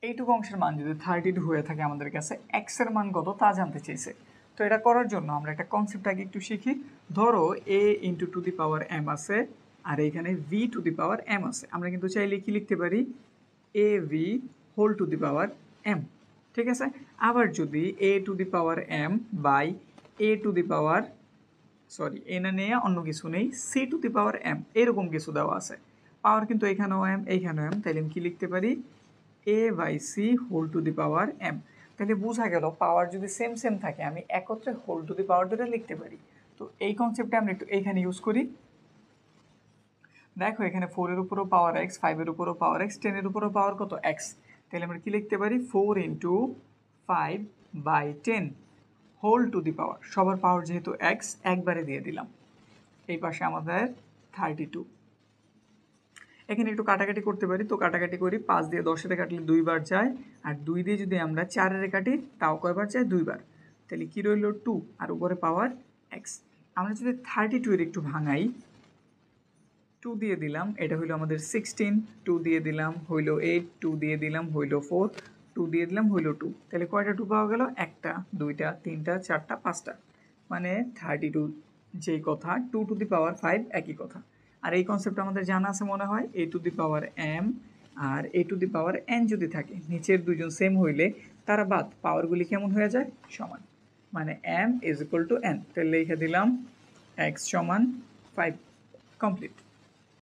এইটুকু অংশের মান যদি 32 হয়ে থাকে আমাদের কাছে এক্স এর মান কত তা জানতে চেয়েছে। তো এটা করার জন্য আমরা একটা কনসেপ্ট আগে একটু শিখি। ধরো a into two the power m আছে আর এইখানে v two the power m আছে। আমরা কিন্তু চাইলে কি লিখতে পারি a v whole to the power m, ঠিক আছে। আবার যদি a to the power m by a to the power এ না নিয়ে অন্য কিছু নেই c to the power m এরকম কিছু দেওয়া আছে, পাওয়ার কিন্তু এখানেও m এইখানেও m, তাইলে আমি কি লিখতে পারি a by c whole to the power m। তাহলে বোঝা গেল পাওয়ার যদি সেম সেম থাকে আমি একত্রে হোল টু দি পাওয়ার ধরে লিখতে পারি। তো এই কনসেপ্টটা আমরা একটু এইখানে ইউজ করি। দেখো এখানে 4 এর উপরও পাওয়ার x, 5 এর উপরও পাওয়ার x, 10 এর উপরও পাওয়ার কত x। তাহলে আমরা কি লিখতে পারি 4 into 5 by 10 whole to the power, সবার পাওয়ার যেহেতু x একবারে দিয়ে দিলাম। এই পাশে আমাদের 32। এখানে একটু কাটাকাটি করতে পারি, তো কাটাকাটি করি। 5 দিয়ে 10 এর কাটলে 2 বার যায়, আর 2 দিয়ে যদি আমরা 4 এর কাটি তাও কয়বার যায় 2 বার। তাহলে কি রইল 2 আর উপরে পাওয়ার x। আমরা যদি 32 এর একটু ভাঙাই, 2 দিয়ে দিলাম এটা হইলো আমাদের 16, 2 দিয়ে দিলাম হইলো 8, 2 দিয়ে দিলাম হইলো 4, 2 দিয়ে দিলাম হইলো 2। তাহলে কয়টা 2 পাওয়া গেল? একটা, দুইটা, তিনটা, চারটা, পাঁচটা, মানে 32 যেই কথা 2 টু দি পাওয়ার 5 একই কথা। আর এই কনসেপ্ট আমাদের জানা আছে মনে হয়, a to the power m আর a to the power n যদি থাকে নিচের দুইজন সেম হইলে তারা বাদ পাওয়ারগুলি কেমন হয়ে যায়? সমান, মানে m is equal to n। তাহলে লিখে দিলাম x সমান 5, কমপ্লিট।